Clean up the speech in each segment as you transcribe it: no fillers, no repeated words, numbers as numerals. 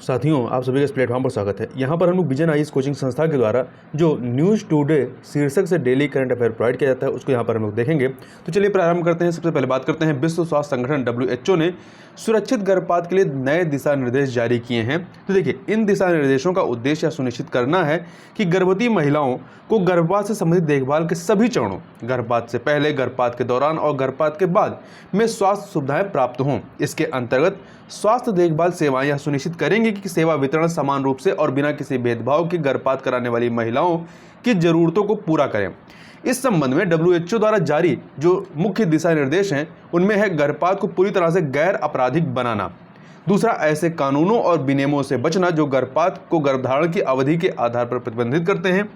साथियों, आप सभी का इस प्लेटफॉर्म पर स्वागत है। यहाँ पर हम लोग विजन आईएएस कोचिंग संस्था के द्वारा जो न्यूज़ टुडे शीर्षक से डेली करंट अफेयर प्रोवाइड किया जाता है उसको यहाँ पर हम लोग देखेंगे। तो चलिए प्रारंभ करते हैं। सबसे पहले बात करते हैं, विश्व स्वास्थ्य संगठन WHO ने सुरक्षित गर्भपात के लिए नए दिशा निर्देश जारी किए हैं। तो देखिए, इन दिशा निर्देशों का उद्देश्य सुनिश्चित करना है कि गर्भवती महिलाओं को गर्भपात से संबंधित देखभाल के सभी चरणों, गर्भपात से पहले, गर्भपात के दौरान और गर्भपात के बाद में स्वास्थ्य सुविधाएं प्राप्त हों। इसके अंतर्गत स्वास्थ्य देखभाल सेवाएं यह सुनिश्चित करेंगी कि सेवा वितरण समान रूप से और बिना किसी भेदभाव के गर्भपात कराने वाली महिलाओं की जरूरतों को पूरा करें। इस संबंध में WHO द्वारा जारी जो मुख्य दिशा निर्देश हैं उनमें है गर्भपात को पूरी तरह से गैर आपराधिक बनाना। दूसरा, ऐसे कानूनों और विनियमों से बचना जो गर्भपात को गर्भधारण की अवधि के आधार पर प्रतिबंधित करते हैं।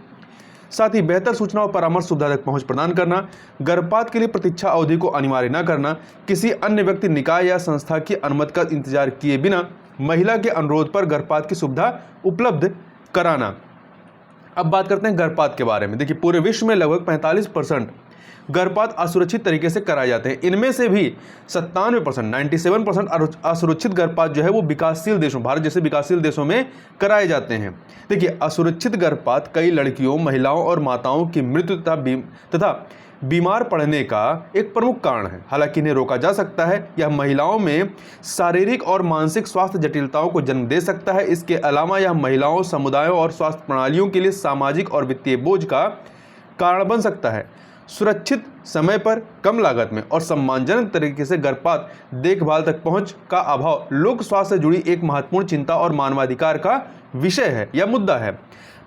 साथ ही बेहतर सूचना और परामर्श सुविधा तक पहुंच प्रदान करना, गर्भपात के लिए प्रतीक्षा अवधि को अनिवार्य न करना, किसी अन्य व्यक्ति, निकाय या संस्था की अनुमति का इंतजार किए बिना महिला के अनुरोध पर गर्भपात की सुविधा उपलब्ध कराना। अब बात करते हैं गर्भपात के बारे में। देखिए, पूरे विश्व में लगभग 45% गर्भपात असुरक्षित तरीके से कराए जाते हैं। इनमें से भी 97% असुरक्षित गर्भपात जो है वो विकासशील देशों, भारत जैसे विकासशील देशों में कराए जाते हैं। देखिए, असुरक्षित गर्भपात कई लड़कियों, महिलाओं और माताओं की मृत्यु तथा बीमार पड़ने का एक प्रमुख कारण है। हालांकि इन्हें रोका जा सकता है। यह महिलाओं में शारीरिक और मानसिक स्वास्थ्य जटिलताओं को जन्म दे सकता है। इसके अलावा यह महिलाओं, समुदायों और स्वास्थ्य प्रणालियों के लिए सामाजिक और वित्तीय बोझ का कारण बन सकता है। सुरक्षित, समय पर, कम लागत में और सम्मानजनक तरीके से गर्भपात देखभाल तक पहुंच का अभाव लोक स्वास्थ्य से जुड़ी एक महत्वपूर्ण चिंता और मानवाधिकार का विषय है या मुद्दा है।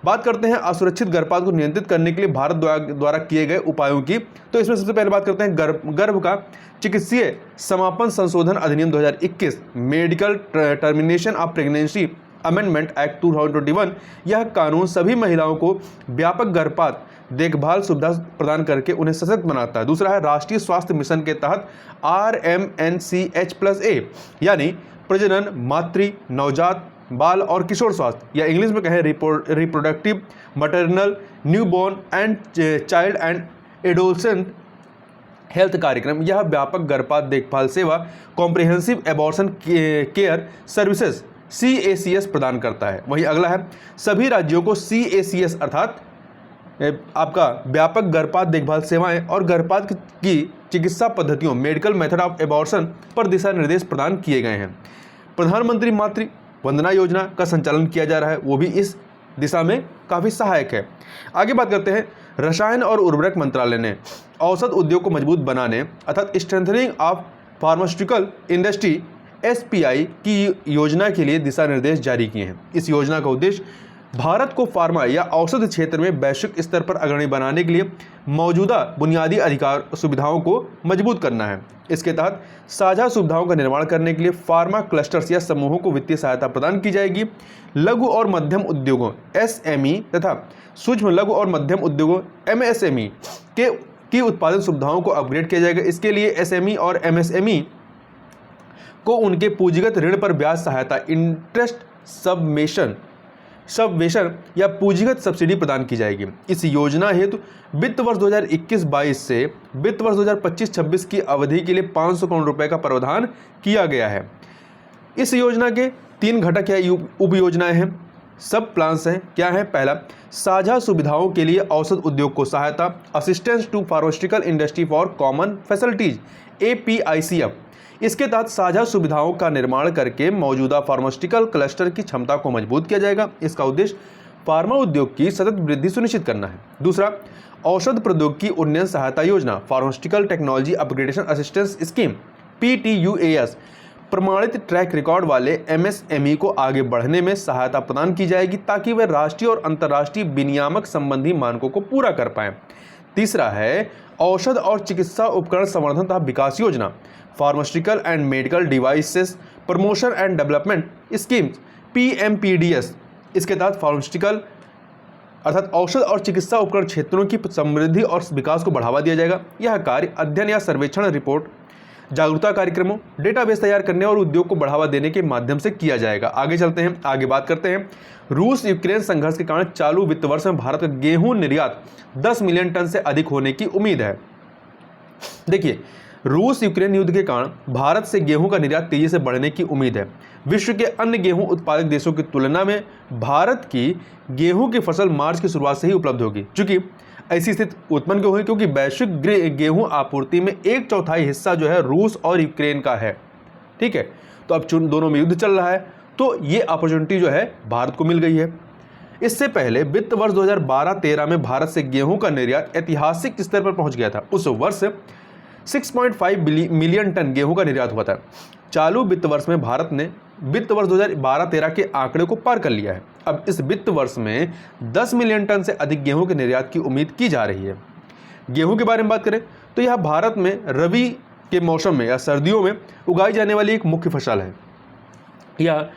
बात करते हैं असुरक्षित गर्भपात को नियंत्रित करने के लिए भारत द्वारा किए गए उपायों की। तो इसमें सबसे पहले बात करते हैं गर्भ का चिकित्सीय समापन संशोधन अधिनियम 2021, medical termination of pregnancy amendment act 2021। यह कानून सभी महिलाओं को व्यापक गर्भपात देखभाल सुविधा प्रदान करके उन्हें सशक्त बनाता है। दूसरा है राष्ट्रीय स्वास्थ्य मिशन के तहत RMNCH+A यानी प्रजनन, मातृ, नवजात, बाल और किशोर स्वास्थ्य, या इंग्लिश में कहें reproductive, maternal, newborn and child and adolescent health कार्यक्रम। यह व्यापक गर्भपात देखभाल सेवा comprehensive abortion care services CACS प्रदान करता है। वहीं अगला है सभी राज्यों को CACS अर्थात आपका व्यापक गर्भपात देखभाल सेवाएं और गर्भपात की चिकित्सा पद्धतियों, मेडिकल मेथड ऑफ एबॉर्शन पर दिशा निर्देश प्रदान किए गए हैं। प्रधानमंत्री मातृ वंदना योजना का संचालन किया जा रहा है, वो भी इस दिशा में काफ़ी सहायक है। आगे बात करते हैं, रसायन और उर्वरक मंत्रालय ने औषध उद्योग को मजबूत बनाने अर्थात strengthening of pharmaceutical industry SPI की योजना के लिए दिशा निर्देश जारी किए हैं। इस योजना का उद्देश्य भारत को फार्मा या औषध क्षेत्र में वैश्विक स्तर पर अग्रणी बनाने के लिए मौजूदा बुनियादी अधिकार सुविधाओं को मजबूत करना है। इसके तहत साझा सुविधाओं का निर्माण करने के लिए फार्मा क्लस्टर्स या समूहों को वित्तीय सहायता प्रदान की जाएगी। लघु और मध्यम उद्योगों SME तथा सूक्ष्म लघु और मध्यम उद्योगों MSME की उत्पादन सुविधाओं को अपग्रेड किया जाएगा। इसके लिए SME और MSME को उनके पूंजीगत ऋण पर ब्याज सहायता, इंटरेस्ट सबवेशन या पूंजीगत सब्सिडी प्रदान की जाएगी। इस योजना हेतु वित्त वर्ष 2021-22 से वित्त वर्ष 2025-26 की अवधि के लिए 500 करोड़ रुपए का प्रावधान किया गया है। इस योजना के 3 घटक या उप योजनाएं हैं, सब प्लान्स हैं। क्या है? पहला, साझा सुविधाओं के लिए औषध उद्योग को सहायता, assistance to pharmaceutical industry for common facilities APICF। इसके तहत साझा सुविधाओं का निर्माण करके मौजूदा फार्मास्यूटिकल क्लस्टर की क्षमता को मजबूत किया जाएगा। इसका उद्देश्य फार्मा उद्योग की सतत वृद्धि सुनिश्चित करना है। दूसरा, औषध प्रौद्योगिकी उन्नयन सहायता योजना, pharmaceutical technology upgradation assistance scheme PTUAS। प्रमाणित ट्रैक रिकॉर्ड वाले MSME को आगे बढ़ने में सहायता प्रदान की जाएगी ताकि वे राष्ट्रीय और अंतर्राष्ट्रीय विनियामक संबंधी मानकों को पूरा कर पाएं। तीसरा है औषध और चिकित्सा उपकरण संवर्धन तथा विकास योजना, pharmaceutical and medical devices promotion and development schemes PMPDS। इसके तहत फार्मास्यूटिकल अर्थात औषध और चिकित्सा उपकरण क्षेत्रों की समृद्धि और विकास को बढ़ावा दिया जाएगा। यह कार्य अध्ययन या सर्वेक्षण रिपोर्ट, जागरूकता कार्यक्रमों, डेटाबेस तैयार करने और उद्योग को बढ़ावा देने के माध्यम से किया जाएगा। आगे चलते हैं, आगे बात करते हैं। रूस यूक्रेन संघर्ष के कारण चालू वित्त वर्ष में भारत का गेहूं निर्यात 10 मिलियन टन से अधिक होने की उम्मीद है। देखिए, रूस यूक्रेन युद्ध के कारण भारत से गेहूं का निर्यात तेजी से बढ़ने की उम्मीद है। विश्व के अन्य गेहूं उत्पादक देशों की तुलना में भारत की गेहूं की फसल मार्च की शुरुआत से ही उपलब्ध होगी। चूंकि ऐसी स्थिति उत्पन्न क्यों हुई, क्योंकि वैश्विक गेहूं आपूर्ति में 1/4 हिस्सा जो है रूस और यूक्रेन का है। ठीक है, तो अब दोनों में युद्ध चल रहा है, तो ये अपॉर्चुनिटी जो है भारत को मिल गई है। इससे पहले वित्त वर्ष 2012-13 में भारत से गेहूं का निर्यात ऐतिहासिक स्तर पर पहुंच गया था। उस वर्ष 6.5 मिलियन टन गेहूं का निर्यात हुआ था। चालू वित्त वर्ष में भारत ने वित्त वर्ष 2012-13 के आंकड़े को पार कर लिया है। अब इस वित्त वर्ष में 10 मिलियन टन से अधिक गेहूं के निर्यात की उम्मीद की जा रही है। गेहूं के बारे में बात करें तो यह भारत में रबी के मौसम में या सर्दियों में उगाई जाने वाली एक मुख्य फसल है। यह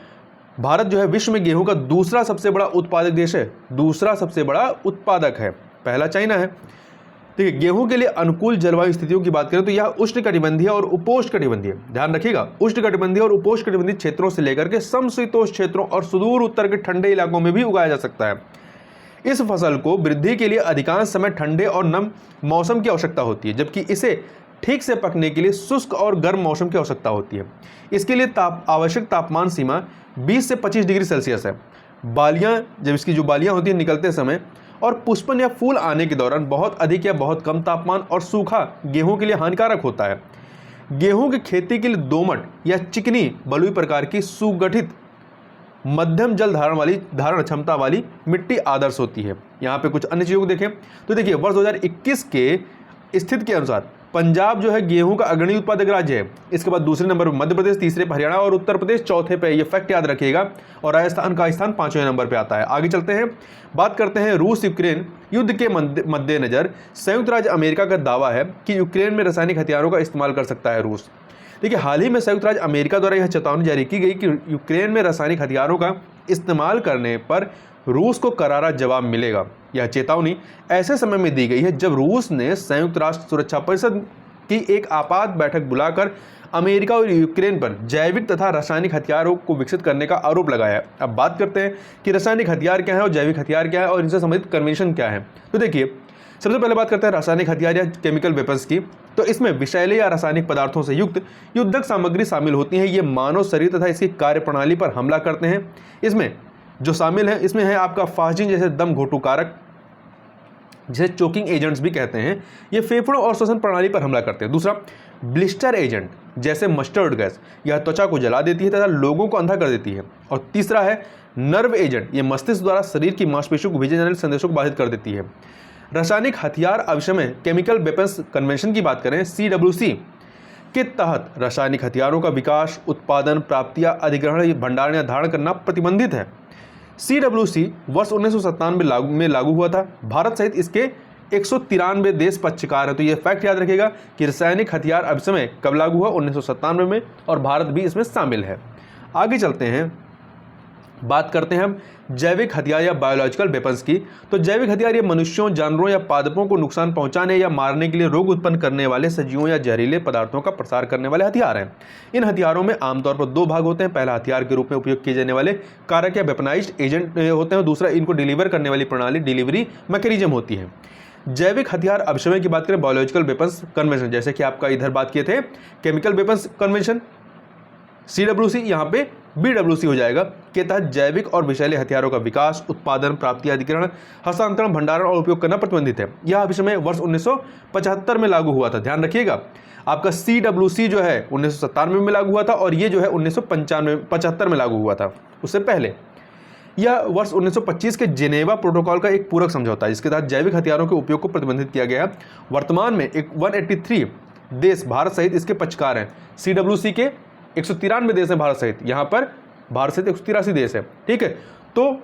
भारत जो है विश्व में गेहूं का दूसरा सबसे बड़ा उत्पादक देश है, दूसरा सबसे बड़ा उत्पादक है, पहला चाइना है। देखिए, गेहूं के लिए अनुकूल जलवायु स्थितियों की बात करें तो यह उष्णकटिबंधीय और उपोष्णकटिबंधीय, ध्यान रखिएगा, उष्णकटिबंधीय और उपोष्णकटिबंधीय क्षेत्रों से लेकर के समशीतोष्ण क्षेत्रों और सुदूर उत्तर के ठंडे इलाकों में भी उगाया जा सकता है। इस फसल को वृद्धि के लिए अधिकांश समय ठंडे और नम मौसम की आवश्यकता होती है, जबकि इसे ठीक से पकने के लिए शुष्क और गर्म मौसम की आवश्यकता होती है। इसके लिए आवश्यक तापमान सीमा 20 से 25 डिग्री सेल्सियस है। बालियां, जब इसकी जो बालियां होती हैं निकलते समय और पुष्पन या फूल आने के दौरान बहुत अधिक या बहुत कम तापमान और सूखा गेहूं के लिए हानिकारक होता है। गेहूं की खेती के लिए दोमट या चिकनी बलुई प्रकार की सुगठित मध्यम जल धारण क्षमता वाली मिट्टी आदर्श होती है। यहाँ पे कुछ अन्य चीज़ों को देखें तो देखिए, वर्ष 2021 के स्थिति के अनुसार पंजाब जो है गेहूं का अग्रणी उत्पादक राज्य है। इसके बाद दूसरे नंबर पर मध्य प्रदेश, तीसरे पर हरियाणा और उत्तर प्रदेश चौथे पे, ये फैक्ट याद रखिएगा। और राजस्थान का स्थान 5वें नंबर पे आता है। आगे चलते हैं, बात करते हैं रूस यूक्रेन युद्ध के मद्देनजर संयुक्त राज्य अमेरिका का दावा है कि यूक्रेन में रासायनिक हथियारों का इस्तेमाल कर सकता है रूस। देखिए, हाल ही में संयुक्त राज्य अमेरिका द्वारा यह चेतावनी जारी की गई कि यूक्रेन में रासायनिक हथियारों का इस्तेमाल करने पर रूस को करारा जवाब मिलेगा। यह चेतावनी ऐसे समय में दी गई है जब रूस ने संयुक्त राष्ट्र सुरक्षा परिषद की एक आपात बैठक बुलाकर अमेरिका और यूक्रेन पर जैविक तथा रासायनिक हथियारों को विकसित करने का आरोप लगाया है। अब बात करते हैं कि रासायनिक हथियार क्या है और जैविक हथियार क्या है और इनसे संबंधित कन्वेंशन क्या है। तो देखिए, सबसे पहले बात करते हैं रासायनिक हथियार या केमिकल वेपन्स की। तो इसमें विषैले या रासायनिक पदार्थों से युक्त युद्धक सामग्री शामिल होती है। ये मानव शरीर तथा इसकी कार्यप्रणाली पर हमला करते हैं। इसमें जो शामिल है, इसमें है आपका फास्जिन जैसे दम घोटू कारक, जिसे चोकिंग एजेंट्स भी कहते हैं, ये फेफड़ों और श्वसन प्रणाली पर हमला करते हैं। दूसरा, ब्लिस्टर एजेंट जैसे मस्टर्ड गैस, यह त्वचा को जला देती है तथा लोगों को अंधा कर देती है। और तीसरा है नर्व एजेंट, ये मस्तिष्क द्वारा शरीर की मांसपेशियों को भेजे जाने वाले संदेशों को बाधित कर देती है। रासायनिक हथियार अवश्य में केमिकल वेपन्स कन्वेंशन की बात करें, CWC के तहत रासायनिक हथियारों का विकास, उत्पादन, प्राप्ति या अधिग्रहण, भंडारण या धारण करना प्रतिबंधित है। CWC वर्ष 1997 में लागू हुआ था। भारत सहित इसके 193 देश पक्षकार है। तो ये फैक्ट याद रखिएगा कि रासायनिक हथियार अब समय कब लागू हुआ, 1997 में, और भारत भी इसमें शामिल है। आगे चलते हैं, बात करते हैं हम जैविक हथियार या बायोलॉजिकल वेपन्स की। तो जैविक हथियार ये मनुष्यों, जानवरों या पादपों को नुकसान पहुंचाने या मारने के लिए रोग उत्पन्न करने वाले सजीवों या जहरीले पदार्थों का प्रसार करने वाले हथियार हैं। इन हथियारों में आमतौर पर 2 भाग होते हैं। पहला, हथियार के रूप में उपयोग किए जाने वाले कारक या वेपनाइज्ड एजेंट होते हैं। दूसरा, इनको डिलीवर करने वाली प्रणाली, डिलीवरी मैकेनिज्म होती है। जैविक हथियार अवशय की बात करें, बायोलॉजिकल वेपन्स कन्वेंशन, जैसे कि आपका इधर बात किए थे केमिकल वेपन्स कन्वेंशन CWC, यहाँ पे BWC हो जाएगा, के तहत जैविक और विषैले हथियारों का विकास, उत्पादन, प्राप्ति, अधिग्रहण, हस्तांतरण, भंडारण और उपयोग करना प्रतिबंधित है। यह विषय वर्ष 1975 में लागू हुआ था। ध्यान रखिएगा, आपका CWC जो है 1997 में लागू हुआ था और ये जो है 1975 में लागू हुआ था। उससे पहले यह वर्ष 1925 के जेनेवा प्रोटोकॉल का एक पूरक समझौता है, जिसके तहत जैविक हथियारों के उपयोग को प्रतिबंधित किया गया है। वर्तमान में 183 देश भारत सहित इसके पक्षकार हैं। CWC के 193 देश हैं भारत सहित, यहाँ पर भारत सहित 183 देश है। ठीक है, तो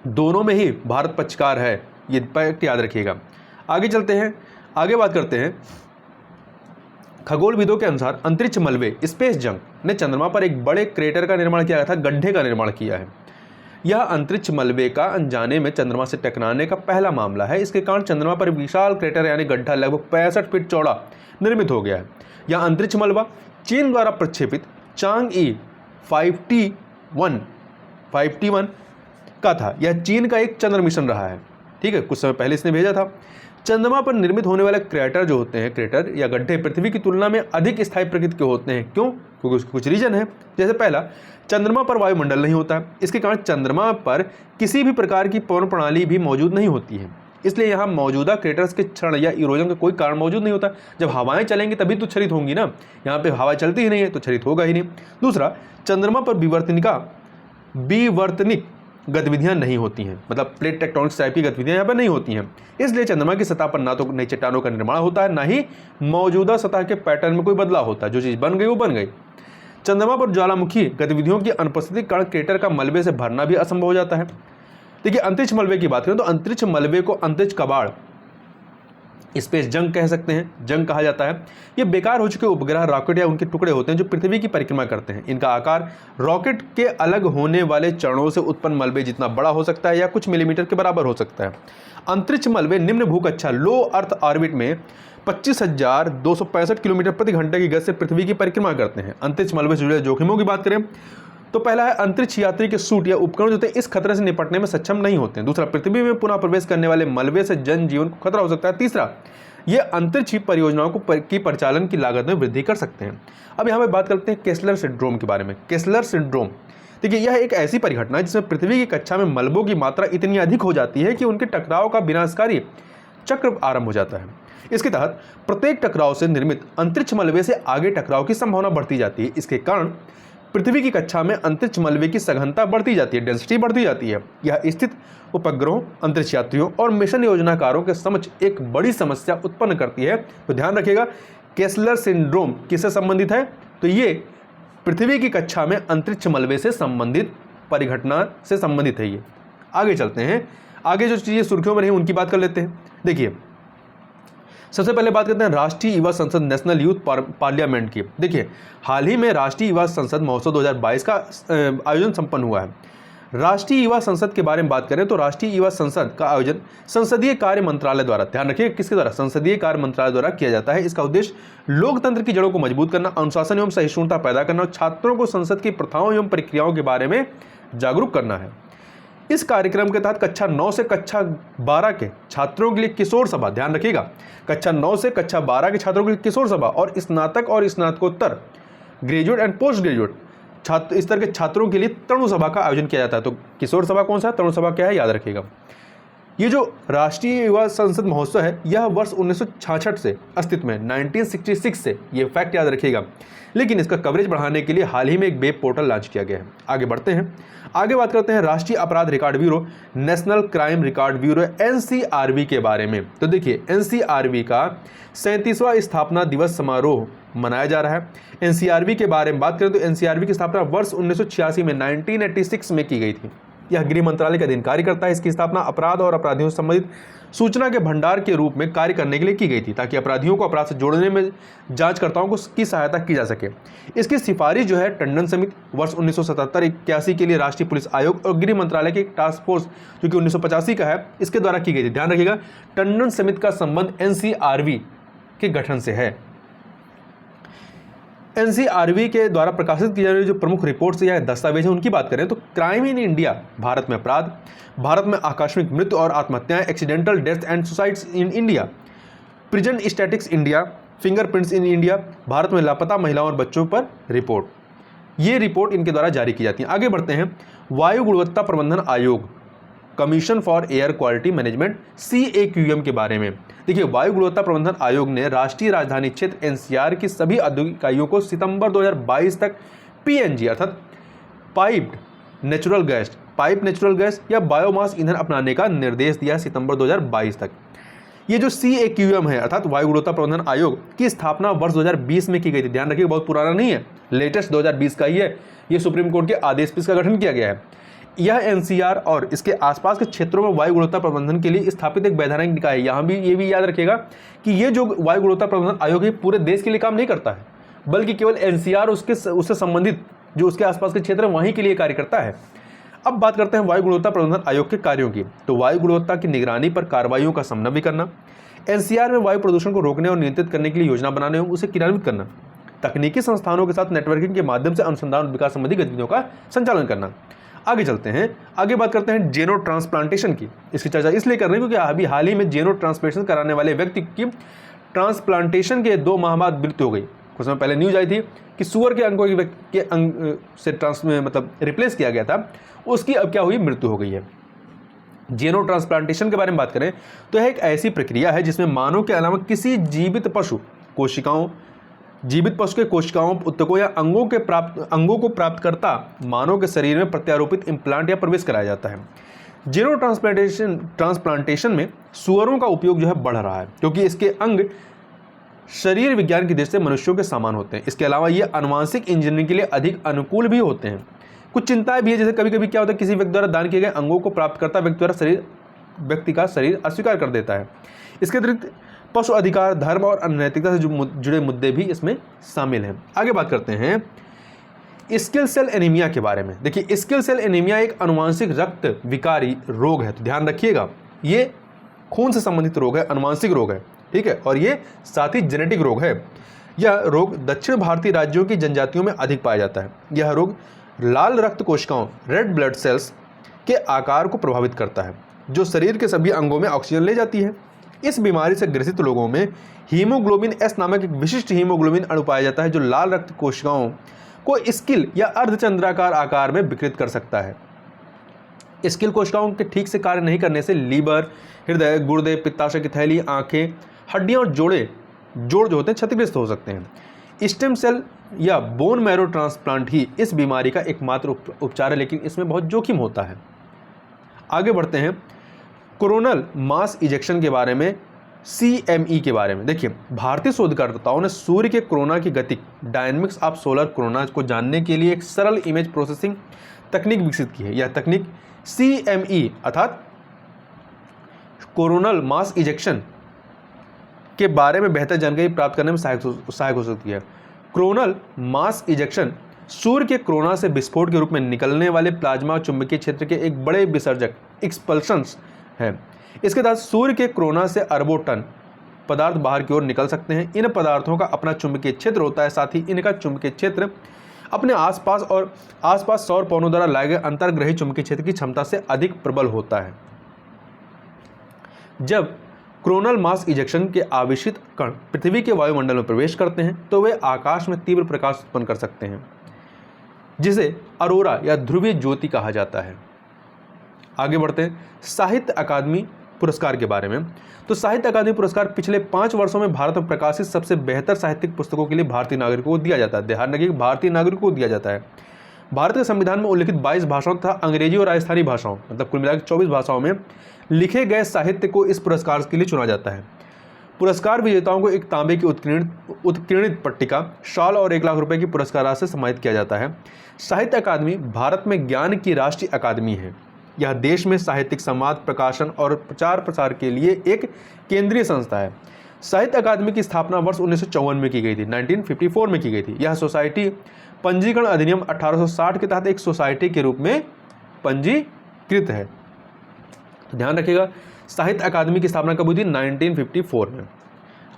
दोनों में ही भारत पक्षकार है, ये फैक्ट याद रखिएगा। आगे चलते हैं, आगे बात करते हैं, खगोलविदों के अनुसार अंतरिक्ष मलबे स्पेस जंक ने चंद्रमा पर एक बड़े क्रेटर का निर्माण किया था, गड्ढे का निर्माण किया है। यह अंतरिक्ष मलबे का अनजाने में चंद्रमा से टकराने का पहला मामला है। इसके कारण चंद्रमा पर विशाल क्रेटर यानी गड्ढा लगभग 65 फीट चौड़ा निर्मित हो गया है। यह अंतरिक्ष मलबा चीन द्वारा प्रक्षेपित चांग-ई 5T1 का था। यह चीन का एक चंद्र मिशन रहा है। ठीक है, कुछ समय पहले इसने भेजा था। चंद्रमा पर निर्मित होने वाले क्रेटर जो होते हैं, क्रेटर या गड्ढे पृथ्वी की तुलना में अधिक स्थायी प्रकृति के होते हैं। क्यों? क्योंकि उसके कुछ रीजन है। जैसे पहला, चंद्रमा पर वायुमंडल नहीं होता है, इसके कारण चंद्रमा पर किसी भी प्रकार की पवन प्रणाली भी मौजूद नहीं होती है, इसलिए यहाँ मौजूदा क्रेटर्स के क्षरण या इरोजन का कोई कारण मौजूद नहीं होता। जब हवाएं चलेंगी तभी तो क्षरित होंगी ना, यहाँ पे हवा चलती ही नहीं है तो क्षरित होगा ही नहीं। दूसरा, चंद्रमा पर विवर्तनिक गतिविधियां नहीं होती हैं, मतलब प्लेट टेक्टोनिक्स टाइप की गतिविधियां यहाँ पर नहीं होती हैं, इसलिए चंद्रमा की सतह पर ना तो नई चट्टानों का निर्माण होता है, ना ही मौजूदा सतह के पैटर्न में कोई बदलाव होता है। जो चीज़ बन गई वो बन गई। चंद्रमा पर ज्वालामुखी गतिविधियों की अनुपस्थिति के कारण क्रेटर का मलबे से भरना भी असंभव हो जाता है। देखिए, अंतरिक्ष मलबे की बात करें तो अंतरिक्ष मलबे को अंतरिक्ष कबाड़, स्पेस जंक कह सकते हैं, जंक कहा जाता है। ये बेकार हो चुके उपग्रह, रॉकेट या उनके टुकड़े होते हैं जो पृथ्वी की परिक्रमा करते हैं। इनका आकार रॉकेट के अलग होने वाले चरणों से उत्पन्न मलबे जितना बड़ा हो सकता है या कुछ मिलीमीटर के बराबर हो सकता है। अंतरिक्ष मलबे निम्न भूकक्षा लो अर्थ ऑर्बिट में 25,265 किलोमीटर प्रति घंटे की गति से पृथ्वी की परिक्रमा करते हैं। अंतरिक्ष मलबे से जुड़े जोखिमों की बात करें तो पहला है, अंतरिक्ष यात्री के सूट या उपकरण जो होते हैं इस खतरे से निपटने में सक्षम नहीं होते हैं। दूसरा, पृथ्वी में पुनः प्रवेश करने वाले मलबे से जनजीवन को खतरा हो सकता है। तीसरा, ये अंतरिक्ष परियोजनाओं की परिचालन की लागत में वृद्धि कर सकते हैं। अब यहाँ पे बात करते हैं केस्लर सिंड्रोम के बारे में। केस्लर सिंड्रोम, देखिए, यह एक ऐसी परिघटना है जिसमें पृथ्वी की कक्षा में मलबों की मात्रा इतनी अधिक हो जाती है कि उनके टकराव का विनाशकारी चक्र आरंभ हो जाता है। इसके तहत प्रत्येक टकराव से निर्मित अंतरिक्ष मलबे से आगे टकराव की संभावना बढ़ती जाती है। इसके कारण पृथ्वी की कक्षा में अंतरिक्ष मलबे की सघनता बढ़ती जाती है, डेंसिटी बढ़ती जाती है। यह स्थित उपग्रहों, अंतरिक्ष यात्रियों और मिशन योजनाकारों के समक्ष एक बड़ी समस्या उत्पन्न करती है। तो ध्यान रखिएगा, केस्लर सिंड्रोम किससे संबंधित है? तो ये पृथ्वी की कक्षा में अंतरिक्ष मलबे से संबंधित परिघटना से संबंधित है। ये आगे चलते हैं, आगे जो चीज़ें सुर्खियों में रही उनकी बात कर लेते हैं। देखिए, सबसे पहले बात करते हैं राष्ट्रीय युवा संसद नेशनल यूथ पार्लियामेंट की। देखिए, हाल ही में राष्ट्रीय युवा संसद महोत्सव 2022 का आयोजन संपन्न हुआ है। राष्ट्रीय युवा संसद के बारे में बात करें तो राष्ट्रीय युवा संसद का आयोजन संसदीय कार्य मंत्रालय द्वारा, ध्यान रखिए किसके द्वारा, संसदीय कार्य मंत्रालय द्वारा किया जाता है। इसका उद्देश्य लोकतंत्र की जड़ों को मजबूत करना, अनुशासन एवं सहिष्णुता पैदा करना और छात्रों को संसद की प्रथाओं एवं प्रक्रियाओं के बारे में जागरूक करना है। इस कार्यक्रम के तहत कक्षा 9 से कक्षा 12 के छात्रों के लिए किशोर सभा, ध्यान रखिएगा, कक्षा 9 से कक्षा 12 के छात्रों के लिए किशोर सभा और स्नातक और स्नातकोत्तर, ग्रेजुएट एंड पोस्ट ग्रेजुएट छात्र, इस तरह के छात्रों के लिए तरुण सभा का आयोजन किया जाता है। तो किशोर सभा कौन सा है, तरुण सभा क्या है, याद रखिएगा। ये जो राष्ट्रीय युवा संसद महोत्सव है यह वर्ष 1966 से अस्तित्व में, 1966 से, ये फैक्ट याद रखिएगा। लेकिन इसका कवरेज बढ़ाने के लिए हाल ही में एक वेब पोर्टल लॉन्च किया गया है। आगे बढ़ते हैं, आगे बात करते हैं राष्ट्रीय अपराध record bureau, national crime record bureau NCRB के बारे में। तो देखिए, एनसीआरबी का 37वां स्थापना दिवस समारोह मनाया जा रहा है। एनसीआरबी के बारे में बात करें तो एनसीआरबी की स्थापना वर्ष 1986 में 1986 में की गई थी। यह गृह मंत्रालय के अधीन कार्य करता है। इसकी स्थापना अपराध और अपराधियों से संबंधित सूचना के भंडार के रूप में कार्य करने के लिए की गई थी, ताकि अपराधियों को अपराध से जोड़ने में जांचकर्ताओं की सहायता की जा सके। इसकी सिफारिश जो है टंडन समिति, वर्ष 1977-81 के लिए राष्ट्रीय पुलिस आयोग और गृह मंत्रालय के टास्क फोर्स जो कि 1985 का है, इसके द्वारा की गई थी। ध्यान रखिएगा, टंडन समिति का संबंध एनसीआरबी के गठन से है। एनसीआरबी के द्वारा प्रकाशित की जा रही जो प्रमुख रिपोर्ट्स या दस्तावेज हैं उनकी बात करें तो क्राइम इन इंडिया, भारत में अपराध, भारत में आकस्मिक मृत्यु और आत्महत्याएं, accidental death and suicides in India, prison statics India, fingerprints in India, Bharat में लापता महिलाओं और बच्चों पर रिपोर्ट, ये रिपोर्ट इनके द्वारा जारी की जाती है। आगे बढ़ते हैं, वायु गुणवत्ता प्रबंधन आयोग, commission for air quality management, CAQM के बारे में। देखिए, वायु गुणवत्ता प्रबंधन आयोग ने राष्ट्रीय राजधानी क्षेत्र एनसीआर की सभी औद्योगिक इकाइयों को सितंबर 2022 तक PNG अर्थात पाइप नेचुरल गैस या बायोमास ईंधन अपनाने का निर्देश दिया सितंबर 2022 तक। ये जो CAQM है अर्थात वायु गुणवत्ता प्रबंधन आयोग की स्थापना वर्ष 2020 में की गई थी। ध्यान रखिए, बहुत पुराना नहीं है, लेटेस्ट 2020 का ही है। ये सुप्रीम कोर्ट के आदेश पर इसका गठन किया गया है। यह एनसीआर और इसके आसपास के क्षेत्रों में वायु गुणवत्ता प्रबंधन के लिए स्थापित एक वैधानिक निकाय है। यहाँ भी ये भी याद रखिएगा कि ये जो वायु गुणवत्ता प्रबंधन आयोग है पूरे देश के लिए काम नहीं करता है, बल्कि केवल एनसीआर उससे संबंधित जो उसके आसपास के क्षेत्र है वहीं के लिए कार्य करता है। अब बात करते हैं वायु गुणवत्ता प्रबंधन आयोग के कार्यों की। तो वायु गुणवत्ता की निगरानी पर कार्रवाइयों का समन्वय करना, एनसीआर में वायु प्रदूषण को रोकने और नियंत्रित करने के लिए योजना बनाने एवं उसे क्रियान्वित करना, तकनीकी संस्थानों के साथ नेटवर्किंग के माध्यम से अनुसंधान और विकास संबंधी गतिविधियों का संचालन करना। आगे चलते हैं, आगे बात करते हैं जेनो ट्रांसप्लांटेशन की। इसकी चर्चा इसलिए कर रहे हैं क्योंकि अभी हाल ही में जेनो ट्रांसप्लांटेशन कराने वाले व्यक्ति की ट्रांसप्लांटेशन के 2 माह बाद मृत्यु हो गई। कुछ समय पहले न्यूज आई थी कि सुअर के अंगों के अंग से रिप्लेस किया गया था, उसकी अब क्या हुई, मृत्यु हो गई है। जेनो ट्रांसप्लांटेशन के बारे में बात करें तो यह एक ऐसी प्रक्रिया है जिसमें मानव के अलावा किसी जीवित पशु के कोशिकाओं, ऊतकों या अंगों को प्राप्त करता मानव के शरीर में प्रत्यारोपित इम्प्लांट या प्रवेश कराया जाता है। जेनो ट्रांसप्लांटेशन में सुअरों का उपयोग जो है बढ़ रहा है क्योंकि इसके अंग शरीर विज्ञान की दृष्टि से मनुष्यों के समान होते हैं। इसके अलावा ये आनुवंशिक इंजीनियरिंग के लिए अधिक अनुकूल भी होते हैं। कुछ चिंताएं भी है, जैसे कभी कभी क्या होता है, किसी व्यक्ति द्वारा दान किए गए अंगों को प्राप्त करता व्यक्ति का शरीर अस्वीकार कर देता है। इसके अतिरिक्त पशु अधिकार, धर्म और अनैतिकता से जुड़े मुद्दे भी इसमें शामिल हैं। आगे बात करते हैं स्किल सेल एनीमिया के बारे में। देखिए, स्किल सेल एनीमिया एक आनुवंशिक रक्त विकारी रोग है, तो ध्यान रखिएगा, ये खून से संबंधित रोग है, आनुवंशिक रोग है, ठीक है, और ये साथ ही जेनेटिक रोग है। यह रोग दक्षिण भारतीय राज्यों की जनजातियों में अधिक पाया जाता है। यह रोग लाल रक्त कोशिकाओं, रेड ब्लड सेल्स के आकार को प्रभावित करता है, जो शरीर के सभी अंगों में ऑक्सीजन ले जाती है। इस बीमारी से ग्रसित लोगों में हीमोग्लोबिन एस नामक एक विशिष्ट हीमोग्लोबिन अणु पाया जाता है, जो लाल रक्त कोशिकाओं को स्किल या अर्धचंद्राकार आकार में विकृत कर सकता है। स्किल कोशिकाओं के ठीक से कार्य नहीं करने से लीवर, हृदय, गुर्दे, पित्ताशय की थैली, आंखें, हड्डियां और जोड़ जो होते हैं क्षतिग्रस्त हो सकते हैं। स्टेम सेल या बोन मैरो ट्रांसप्लांट ही इस बीमारी का एकमात्र उपचार है, लेकिन इसमें बहुत जोखिम होता है। आगे बढ़ते हैं कोरोनल मास इजेक्शन के बारे में, CME के बारे में। देखिए, भारतीय शोधकर्ताओं ने सूर्य के कोरोना की गति, डायनेमिक्स ऑफ सोलर कोरोना को जानने के लिए एक सरल इमेज प्रोसेसिंग तकनीक विकसित की है। यह तकनीक CME अर्थात कोरोनल मास इजेक्शन के बारे में बेहतर जानकारी प्राप्त करने में सहायक हो सकती है। कोरोनल मास इजेक्शन सूर्य के कोरोना से विस्फोट के रूप में निकलने वाले प्लाज्मा चुंबकीय क्षेत्र के एक बड़े विसर्जक एक्सपल्शंस है। इसके तहत सूर्य के कोरोना से अरबों टन पदार्थ बाहर की ओर निकल सकते हैं। इन पदार्थों का अपना चुंबकीय क्षेत्र होता है, साथ ही इनका चुंबकीय क्षेत्र अपने आसपास सौर पवनों द्वारा लाए गए अंतर्ग्रही चुंबकीय क्षेत्र की क्षमता से अधिक प्रबल होता है। जब कोरोनल मास इजेक्शन के आवेशित कण पृथ्वी के वायुमंडल में प्रवेश करते हैं तो वे आकाश में तीव्र प्रकाश उत्पन्न कर सकते हैं, जिसे अरोरा या ध्रुवीय ज्योति कहा जाता है। आगे बढ़ते हैं साहित्य अकादमी पुरस्कार के बारे में। तो साहित्य अकादमी पुरस्कार पिछले 5 वर्षों में भारत में प्रकाशित सबसे बेहतर साहित्यिक पुस्तकों के लिए भारतीय नागरिकों को दिया जाता है। ध्यान रखिए, भारतीय नागरिकों को दिया जाता है। भारत के संविधान में उल्लिखित 22 भाषाओं तथा अंग्रेजी और राजस्थानी भाषाओं, मतलब कुल मिलाकर 24 भाषाओं में लिखे गए साहित्य को इस पुरस्कार के लिए चुना जाता है। पुरस्कार विजेताओं को एक तांबे की उत्कीर्णित पट्टिका, शॉल और 1 लाख रुपए की पुरस्कार राशि से सम्मानित किया जाता है। साहित्य अकादमी भारत में ज्ञान की राष्ट्रीय अकादमी है। यह देश में साहित्यिक संवाद, प्रकाशन और प्रचार प्रसार के लिए एक केंद्रीय संस्था है। साहित्य अकादमी की स्थापना वर्ष 1954 में की गई थी, 1954 में की गई थी। यह सोसाइटी पंजीकरण अधिनियम 1860 के तहत एक सोसाइटी के रूप में पंजीकृत है। तो ध्यान रखिएगा, साहित्य अकादमी की स्थापना कब हुई थी? 1954 में।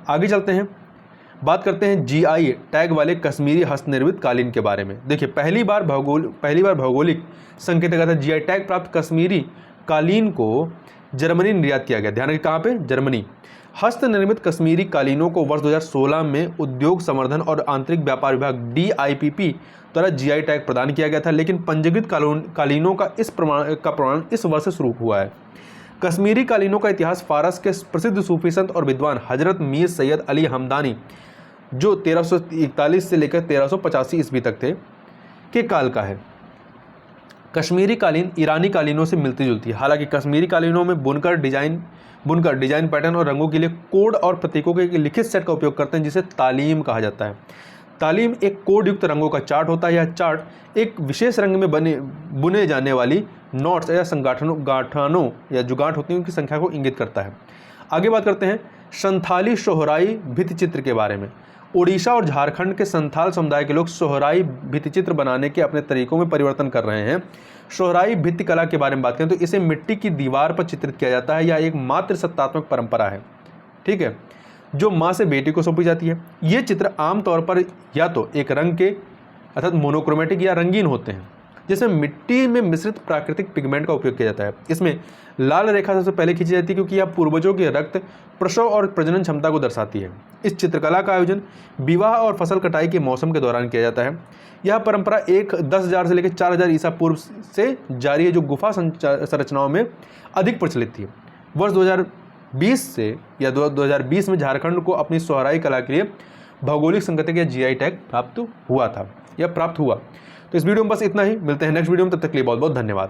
आगे चलते हैं, बात करते हैं GI टैग वाले कश्मीरी हस्तनिर्मित कालीन के बारे में। देखिए, पहली बार भौगोलिक संकेत का GI टैग प्राप्त कश्मीरी कालीन को जर्मनी निर्यात किया गया। ध्यान रखिए, कहाँ पे? जर्मनी। हस्तनिर्मित कश्मीरी कालीनों को वर्ष 2016 में उद्योग संवर्धन और आंतरिक व्यापार विभाग DIPP द्वारा GI टैग प्रदान किया गया था, लेकिन पंजीकृत कालीनों का प्रमाण इस वर्ष से शुरू हुआ है। कश्मीरी कालीनों का इतिहास फारस के प्रसिद्ध सूफी संत और विद्वान हजरत मीर सैयद अली हमदानी, जो 1341 से लेकर 1385 ईस्वी तक थे, के काल का है। कश्मीरी कालीन ईरानी कालीनों से मिलती जुलती है। हालांकि कश्मीरी कालीनों में बुनकर डिजाइन पैटर्न और रंगों के लिए कोड और प्रतीकों के एक लिखित सेट का उपयोग करते हैं, जिसे तालीम कहा जाता है। तालीम एक कोड युक्त रंगों का चार्ट होता है। यह चार्ट एक विशेष रंग में बुने जाने वाली नॉट्स या गांठों या जो गांठ होती हैं उनकी संख्या को इंगित करता है। आगे बात करते हैं संथाली सोहराई भित्तिचित्र के बारे में। ओडिशा और झारखंड के संथाल समुदाय के लोग सोहराई भित्तिचित्र बनाने के अपने तरीकों में परिवर्तन कर रहे हैं। सोहराई भित्ति कला के बारे में बात करें तो इसे मिट्टी की दीवार पर चित्रित किया जाता है। यह एक मातृ सत्तात्मक परंपरा है, ठीक है, जो माँ से बेटी को सौंपी जाती है। ये चित्र आमतौर पर या तो एक रंग के अर्थात मोनोक्रोमेटिक या रंगीन होते हैं, जिसमें मिट्टी में मिश्रित प्राकृतिक पिगमेंट का उपयोग किया जाता है। इसमें लाल रेखा सबसे पहले खींची जाती है क्योंकि यह पूर्वजों के रक्त, प्रसव और प्रजनन क्षमता को दर्शाती है। इस चित्रकला का आयोजन विवाह और फसल कटाई के मौसम के दौरान किया जाता है। यह परंपरा 10,000 से लेकर 4,000 ईसा पूर्व से जारी है, जो गुफा संरचनाओं में अधिक प्रचलित थी। वर्ष 2020 से या 2020 में झारखंड को अपनी सोहराई कला के लिए भौगोलिक संकेतक या GI टैग प्राप्त हुआ। तो इस वीडियो में बस इतना ही। मिलते हैं नेक्स्ट वीडियो में, तब तक के लिए बहुत बहुत धन्यवाद।